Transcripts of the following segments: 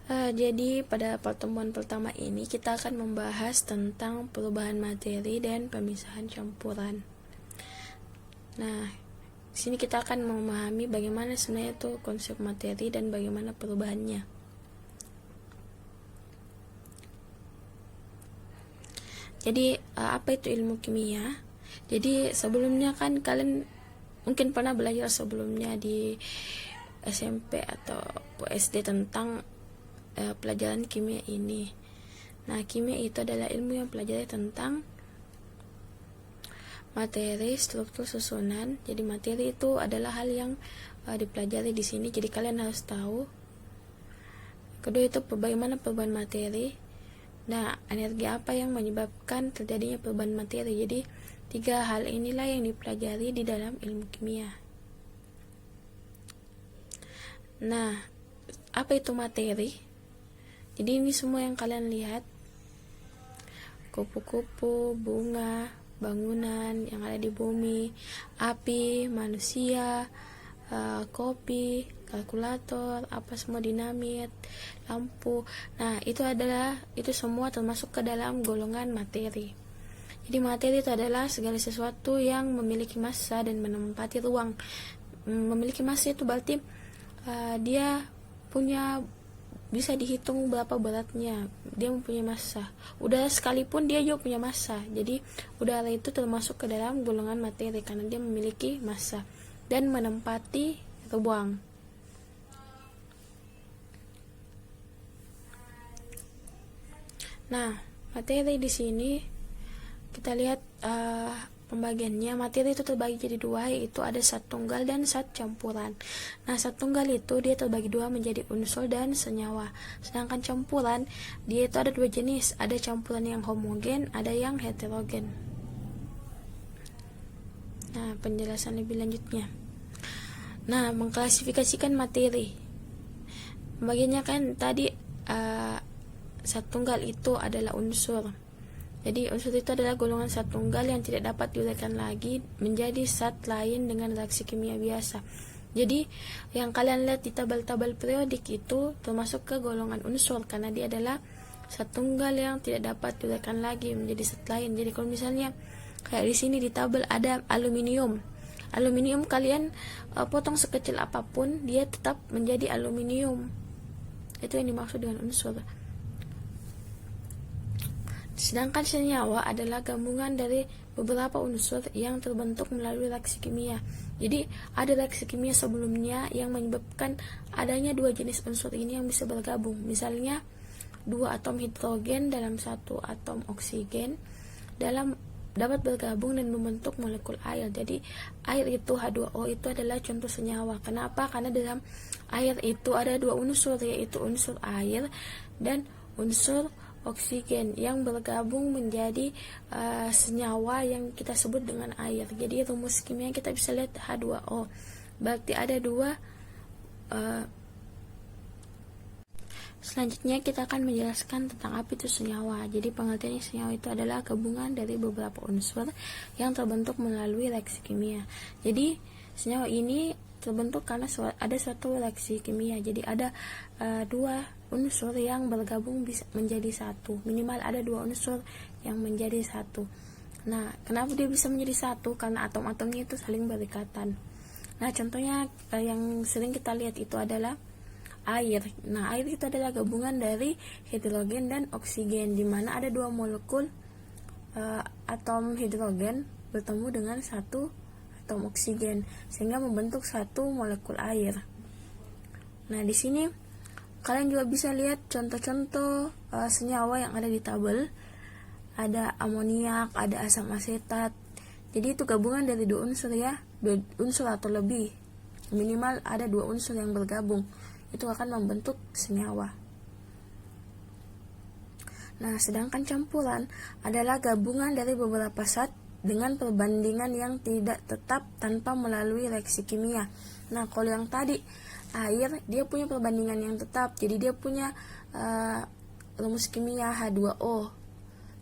Jadi pada pertemuan pertama ini kita akan membahas tentang perubahan materi dan pemisahan campuran. Nah, di sini kita akan memahami bagaimana sebenarnya itu konsep materi dan bagaimana perubahannya. Jadi apa itu ilmu kimia? Jadi sebelumnya kan kalian mungkin pernah belajar sebelumnya di SMP atau SD tentang pelajaran kimia ini. Nah, kimia itu adalah ilmu yang pelajari tentang materi, struktur, susunan. Jadi materi itu adalah hal yang dipelajari di sini. Jadi kalian harus tahu. Kedua itu bagaimana perubahan materi. Nah, energi apa yang menyebabkan terjadinya perubahan materi. Jadi 3 hal inilah yang dipelajari di dalam ilmu kimia. Nah, apa itu materi? Jadi ini semua yang kalian lihat, kupu-kupu, bunga, bangunan yang ada di bumi, api, manusia, kopi, kalkulator, apa semua dinamit, lampu. Nah, itu semua termasuk ke dalam golongan materi. Jadi materi itu adalah segala sesuatu yang memiliki massa dan menempati ruang. Memiliki massa itu berarti dia punya, bisa dihitung berapa beratnya, dia mempunyai massa. Udara sekalipun dia juga punya massa. Jadi udara itu termasuk ke dalam golongan materi karena dia memiliki massa dan menempati ruang. Nah, materi di sini kita lihat pembagiannya. Materi itu terbagi jadi 2, yaitu ada zat tunggal dan zat campuran. Nah, zat tunggal itu dia terbagi 2 menjadi unsur dan senyawa. Sedangkan campuran dia itu ada 2 jenis, ada campuran yang homogen, ada yang heterogen. Nah, penjelasan lebih lanjutnya. Nah, mengklasifikasikan materi. Pembagiannya kan tadi zat tunggal itu adalah unsur. Jadi unsur itu adalah golongan zat tunggal yang tidak dapat diuraikan lagi menjadi zat lain dengan reaksi kimia biasa. Jadi yang kalian lihat di tabel-tabel periodik itu termasuk ke golongan unsur karena dia adalah zat tunggal yang tidak dapat diuraikan lagi menjadi zat lain. Jadi kalau misalnya kayak di sini di tabel ada aluminium. Aluminium kalian potong sekecil apapun dia tetap menjadi aluminium. Itu yang dimaksud dengan unsur. Sedangkan senyawa adalah gabungan dari beberapa unsur yang terbentuk melalui reaksi kimia. Jadi ada reaksi kimia sebelumnya yang menyebabkan adanya 2 jenis unsur ini yang bisa bergabung. Misalnya 2 atom hidrogen dalam 1 atom oksigen dapat bergabung dan membentuk molekul air. Jadi air itu H2O itu adalah contoh senyawa. Kenapa? Karena dalam air itu ada 2 unsur, yaitu unsur air dan unsur oksigen yang bergabung menjadi senyawa yang kita sebut dengan air. Jadi rumus kimia kita bisa lihat H2O. Berarti ada 2. Selanjutnya kita akan menjelaskan tentang apa itu senyawa. Jadi pengertiannya senyawa itu adalah gabungan dari beberapa unsur yang terbentuk melalui reaksi kimia. Jadi senyawa ini terbentuk karena ada suatu reaksi kimia. Jadi ada 2 unsur yang bergabung bisa menjadi 1. Minimal ada 2 unsur yang menjadi 1. Nah, kenapa dia bisa menjadi 1? Karena atom-atomnya itu saling berikatan. Nah, contohnya yang sering kita lihat itu adalah air. Nah, air itu adalah gabungan dari hidrogen dan oksigen, di mana ada 2 molekul atom hidrogen bertemu dengan 1 atom oksigen sehingga membentuk 1 molekul air. Nah, di sini kalian juga bisa lihat contoh-contoh senyawa yang ada di tabel. Ada amoniak, ada asam asetat. Jadi itu gabungan dari 2 unsur ya, 2 unsur atau lebih. Minimal ada 2 unsur yang bergabung. Itu akan membentuk senyawa. Nah, sedangkan campuran adalah gabungan dari beberapa zat dengan perbandingan yang tidak tetap tanpa melalui reaksi kimia. Nah, kalau yang tadi air dia punya perbandingan yang tetap. Jadi dia punya rumus kimia H2O.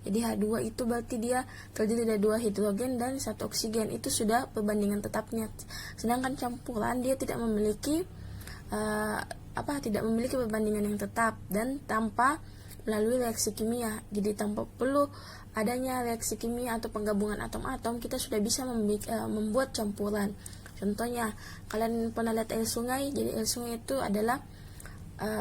Jadi H2 itu berarti dia terdiri dari 2 hidrogen dan 1 oksigen. Itu sudah perbandingan tetapnya. Sedangkan campuran dia tidak memiliki tidak memiliki perbandingan yang tetap dan tanpa melalui reaksi kimia. Jadi tanpa perlu adanya reaksi kimia atau penggabungan atom-atom, kita sudah bisa membuat campuran. Contohnya, kalian pernah lihat air sungai. Jadi air sungai itu adalah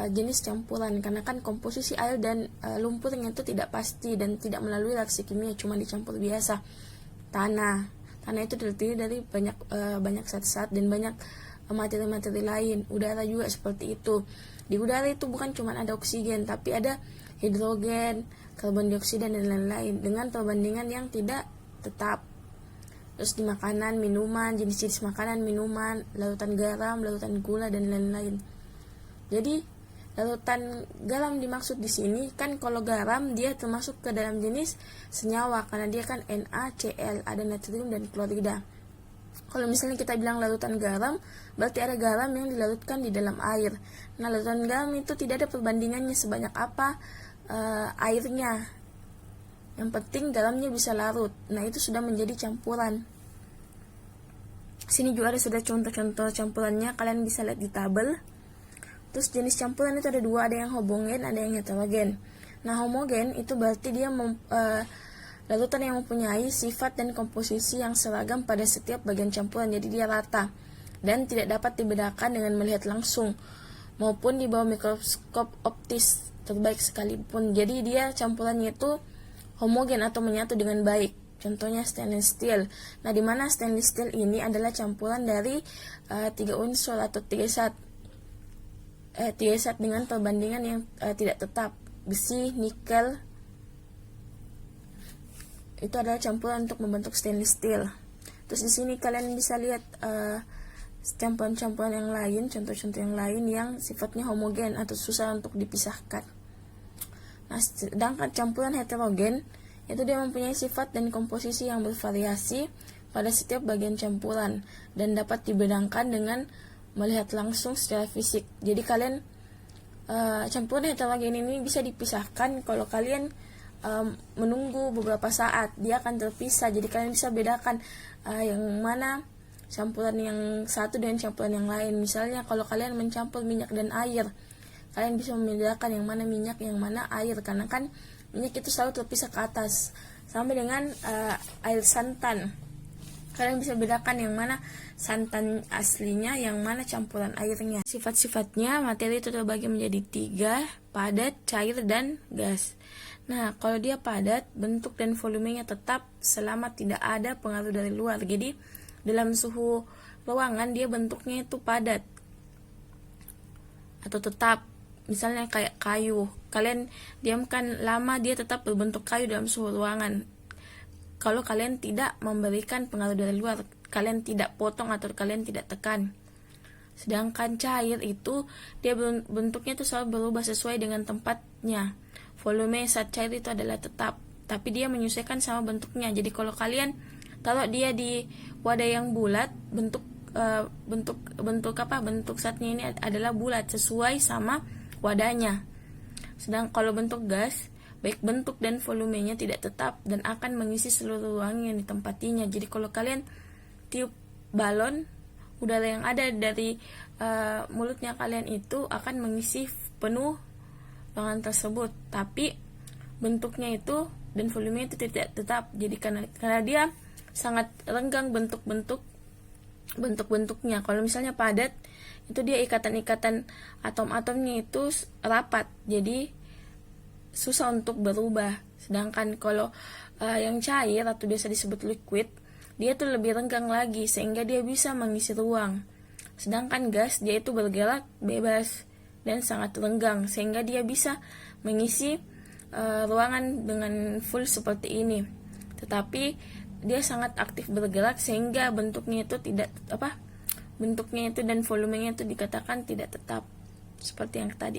jenis campuran, karena kan komposisi air dan lumpurnya itu tidak pasti dan tidak melalui reaksi kimia, cuma dicampur biasa. Tanah itu terdiri dari banyak zat-zat dan banyak materi-materi lain. Udara juga seperti itu. Di udara itu bukan cuma ada oksigen, tapi ada hidrogen, karbon dioksida, dan lain-lain dengan perbandingan yang tidak tetap. Terus di makanan, minuman, jenis-jenis makanan, minuman, larutan garam, larutan gula, dan lain-lain. Jadi larutan garam dimaksud di sini kan, kalau garam dia termasuk ke dalam jenis senyawa karena dia kan NaCl, ada natrium dan klorida. Kalau misalnya kita bilang larutan garam, berarti ada garam yang dilarutkan di dalam air. Nah, larutan garam itu tidak ada perbandingannya sebanyak apa airnya. Yang penting garamnya bisa larut. Nah, itu sudah menjadi campuran. Sini juga ada sudah contoh-contoh campurannya, kalian bisa lihat di tabel. Terus jenis campuran itu ada dua, ada yang homogen, ada yang heterogen. Nah, homogen itu berarti dia larutan yang mempunyai sifat dan komposisi yang seragam pada setiap bagian campuran, jadi dia rata dan tidak dapat dibedakan dengan melihat langsung maupun di bawah mikroskop optis terbaik sekalipun. Jadi dia campurannya itu homogen atau menyatu dengan baik. Contohnya stainless steel. Nah, di mana stainless steel ini adalah campuran dari 3 unsur atau 3 zat dengan perbandingan yang tidak tetap. Besi, nikel, itu adalah campuran untuk membentuk stainless steel. Terus di sini kalian bisa lihat campuran-campuran yang lain, contoh-contoh yang lain yang sifatnya homogen atau susah untuk dipisahkan. Nah, sedangkan campuran heterogen itu dia mempunyai sifat dan komposisi yang bervariasi pada setiap bagian campuran dan dapat dibedakan dengan melihat langsung secara fisik. Jadi kalian campuran heterogen ini bisa dipisahkan kalau kalian menunggu beberapa saat, dia akan terpisah. Jadi kalian bisa bedakan yang mana campuran yang satu dengan campuran yang lain. Misalnya kalau kalian mencampur minyak dan air, kalian bisa membedakan yang mana minyak, yang mana air, karena kan minyak itu selalu terpisah ke atas. Sama dengan air santan, kalian bisa bedakan yang mana santan aslinya, yang mana campuran airnya. Sifat-sifatnya, materi itu terbagi menjadi 3, padat, cair, dan gas. Nah, kalau dia padat, bentuk dan volumenya tetap selama tidak ada pengaruh dari luar. Jadi dalam suhu ruangan dia bentuknya itu padat atau tetap. Misalnya kayak kayu, kalian diamkan lama dia tetap berbentuk kayu dalam suhu ruangan. Kalau kalian tidak memberikan pengaruh dari luar, kalian tidak potong atau kalian tidak tekan. Sedangkan cair itu dia bentuknya itu selalu berubah sesuai dengan tempatnya. Volume saat cair itu adalah tetap, tapi dia menyesuaikan sama bentuknya. Jadi kalau kalian taruh dia di wadah yang bulat, bentuk zatnya ini adalah bulat sesuai sama wadahnya. Sedang kalau bentuk gas, baik bentuk dan volumenya tidak tetap dan akan mengisi seluruh ruang yang ditempatinya. Jadi kalau kalian tiup balon, udara yang ada dari mulutnya kalian itu akan mengisi penuh ruangan tersebut, tapi bentuknya itu dan volumenya itu tidak tetap. Jadi karena dia sangat renggang bentuknya. Kalau misalnya padat, itu dia ikatan-ikatan atom-atomnya itu rapat, jadi susah untuk berubah. Sedangkan kalau yang cair atau biasa disebut liquid, dia tuh lebih renggang lagi sehingga dia bisa mengisi ruang. Sedangkan gas dia itu bergerak bebas dan sangat renggang sehingga dia bisa mengisi ruangan dengan full seperti ini. Tetapi dia sangat aktif bergerak sehingga bentuknya itu dan volumenya itu dikatakan tidak tetap. Seperti yang tadi,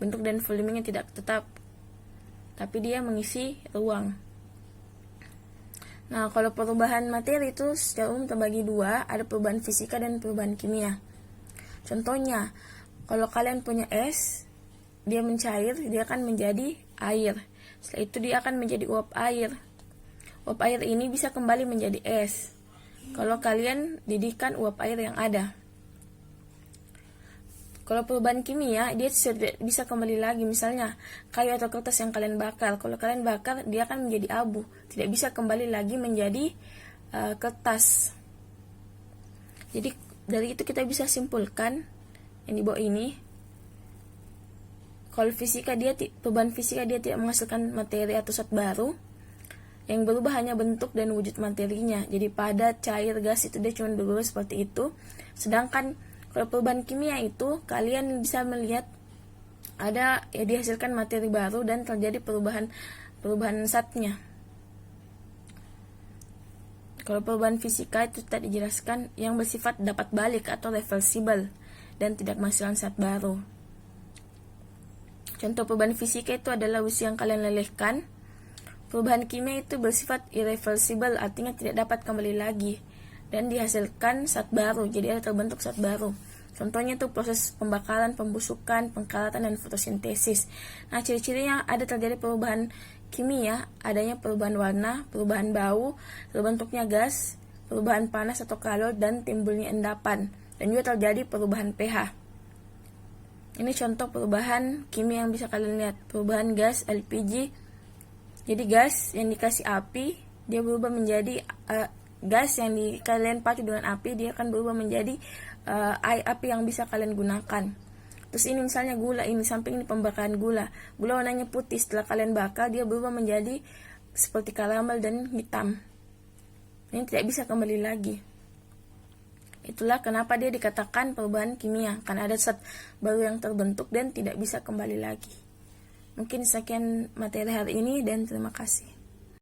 bentuk dan volumenya tidak tetap, tapi dia mengisi ruang. Nah, kalau perubahan materi itu secara umum terbagi 2, ada perubahan fisika dan perubahan kimia. Contohnya, kalau kalian punya es, dia mencair, dia akan menjadi air. Setelah itu dia akan menjadi uap air. Uap air ini bisa kembali menjadi es kalau kalian didihkan uap air yang ada. Kalau perubahan kimia, dia sudah bisa kembali lagi. Misalnya, kayu atau kertas yang kalian bakar. Kalau kalian bakar, dia akan menjadi abu. Tidak bisa kembali lagi menjadi kertas. Jadi, dari itu kita bisa simpulkan yang di bawah ini. Kalau perubahan fisika dia tidak menghasilkan materi atau zat baru. Yang berubah hanya bentuk dan wujud materinya. Jadi, padat, cair, gas itu dia cuma berubah seperti itu. Sedangkan kalau perubahan kimia itu, kalian bisa melihat ada dihasilkan materi baru dan terjadi perubahan zatnya. Kalau perubahan fisika itu tadi dijelaskan yang bersifat dapat balik atau reversible dan tidak menghasilkan zat baru. Contoh perubahan fisika itu adalah besi yang kalian lelehkan. Perubahan kimia itu bersifat irreversible, artinya tidak dapat kembali lagi dan dihasilkan zat baru, jadi ada terbentuk zat baru. Contohnya itu proses pembakaran, pembusukan, pengkaratan, dan fotosintesis. Nah, ciri-cirinya ada terjadi perubahan kimia, adanya perubahan warna, perubahan bau, terbentuknya gas, perubahan panas atau kalor, dan timbulnya endapan. Dan juga terjadi perubahan pH. Ini contoh perubahan kimia yang bisa kalian lihat. Perubahan gas LPG. Jadi gas yang dikasih api, dia berubah menjadi gas yang kalian pacu dengan api, dia akan berubah menjadi api yang bisa kalian gunakan. Terus ini misalnya gula, ini samping ini pembakaran gula. Gula warnanya putih, setelah kalian bakar dia berubah menjadi seperti karamel dan hitam. Ini tidak bisa kembali lagi. Itulah kenapa dia dikatakan perubahan kimia, karena ada zat baru yang terbentuk dan tidak bisa kembali lagi. Mungkin sekian materi hari ini dan terima kasih.